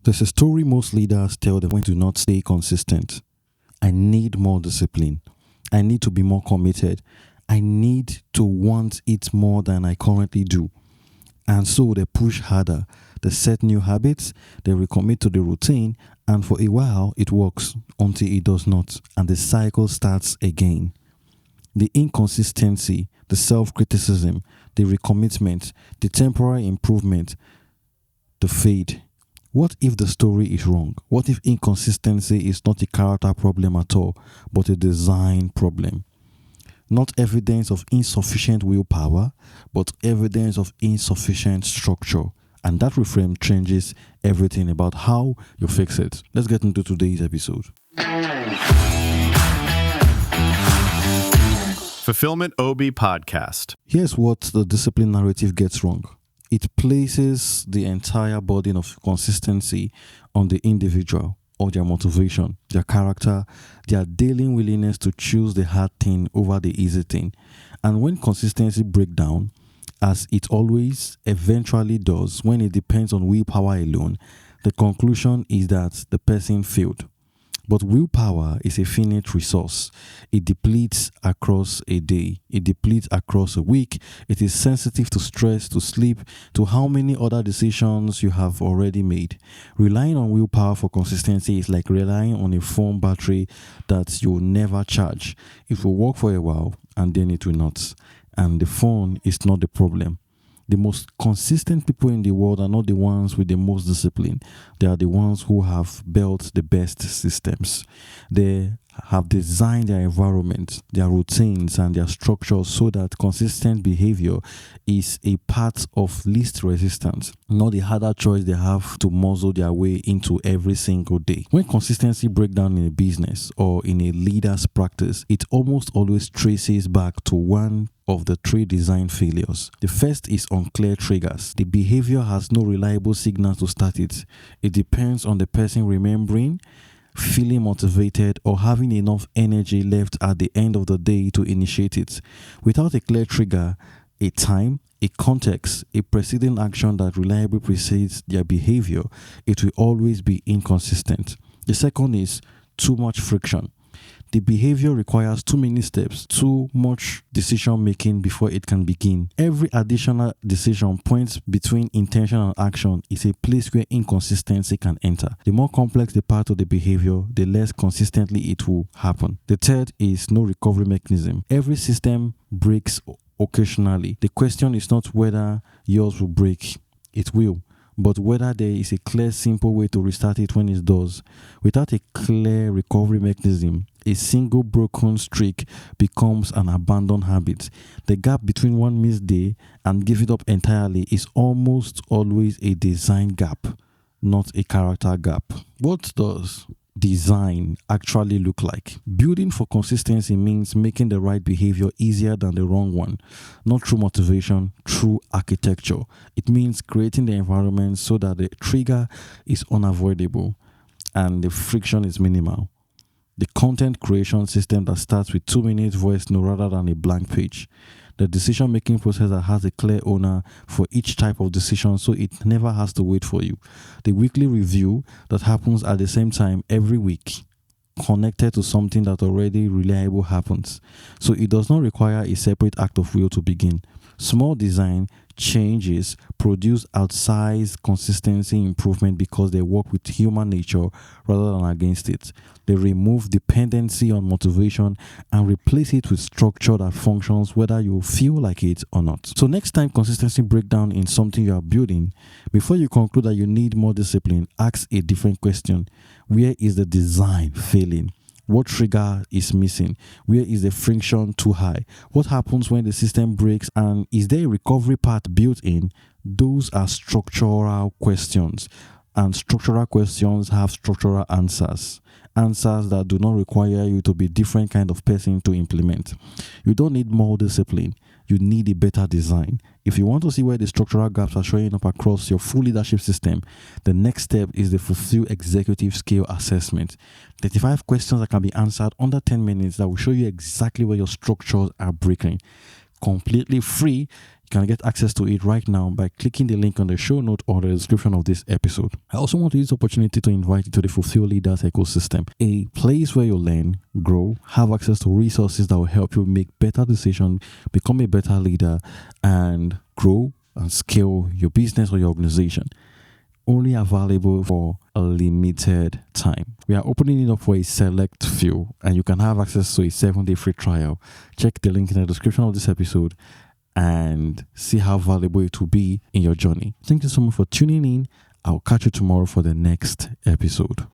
There's a story most leaders tell them when to not stay consistent. I need more discipline. I need to be more committed. I need to want it more than I currently do. And so they push harder. They set new habits. They recommit to the routine. And for a while, it works until it does not. And the cycle starts again. The inconsistency, the self-criticism, the recommitment, the temporary improvement, the fade. What if the story is wrong? What if inconsistency is not a character problem at all, but a design problem? Not evidence of insufficient willpower, but evidence of insufficient structure. And that reframe changes everything about how you fix it. Let's get into today's episode. Fulfillment OB Podcast. Here's what the discipline narrative gets wrong. It places the entire burden of consistency on the individual or their motivation, their character, their daily willingness to choose the hard thing over the easy thing. And when consistency breaks down, as it always eventually does when it depends on willpower alone, the conclusion is that the person failed. But willpower is a finite resource. It depletes across a day. It depletes across a week. It is sensitive to stress, to sleep, to how many other decisions you have already made. Relying on willpower for consistency is like relying on a phone battery that you will never charge. It will work for a while and then it will not. And the phone is not the problem. The most consistent people in the world are not the ones with the most discipline. They are the ones who have built the best systems. They have designed their environment, their routines, and their structures so that consistent behavior is a part of least resistance, not the harder choice they have to muzzle their way into every single day. When consistency breaks down in a business or in a leader's practice, it almost always traces back to one of the three design failures. The first is unclear triggers. The behavior has no reliable signal to start it. It depends on the person remembering, feeling motivated, or having enough energy left at the end of the day to initiate it. Without a clear trigger, a time, a context, a preceding action that reliably precedes their behavior, it will always be inconsistent. The second is too much friction. The behavior requires too many steps, too much decision making before it can begin. Every additional decision points between intention and action is a place where inconsistency can enter. The more complex the part of the behavior, the less consistently it will happen. The third is no recovery mechanism. Every system breaks occasionally. The question is not whether yours will break. It will. But whether there is a clear, simple way to restart it when it does. Without a clear recovery mechanism, a single broken streak becomes an abandoned habit. The gap between one missed day and give it up entirely is almost always a design gap, not a character gap. What does design actually look like? Building for consistency means making the right behavior easier than the wrong one, not through motivation, through architecture. It means creating the environment so that the trigger is unavoidable and the friction is minimal. The content creation system that starts with 2-minute voice note rather than a blank page. The decision-making process that has a clear owner for each type of decision so it never has to wait for you. The weekly review that happens at the same time every week, connected to something that already reliable happens. So it does not require a separate act of will to begin. Small design changes produce outsized consistency improvement because they work with human nature rather than against it. They remove dependency on motivation and replace it with structure that functions whether you feel like it or not. So next time consistency breaks down in something you are building, before you conclude that you need more discipline, ask a different question. Where is the design failing? What trigger is missing? Where is the friction too high? What happens when the system breaks? And is there a recovery path built in? Those are structural questions. And structural questions have structural answers. Answers that do not require you to be a different kind of person to implement. You don't need more discipline. You need a better design. If you want to see where the structural gaps are showing up across your full leadership system, the next step is the Fulfill Executive Scale Assessment. 35 questions that can be answered under 10 minutes that will show you exactly where your structures are breaking. Completely free. You can get access to it right now by clicking the link on the show note or the description of this episode. I also want to use this opportunity to invite you to the Fulfill Leaders ecosystem, a place where you learn, grow, have access to resources that will help you make better decisions, become a better leader, and grow and scale your business or your organization. Only available for a limited time. We are opening it up for a select few, and you can have access to a 7-day free trial. Check the link in the description of this episode and see how valuable it will be in your journey. Thank you so much for tuning in. I'll catch you tomorrow for the next episode.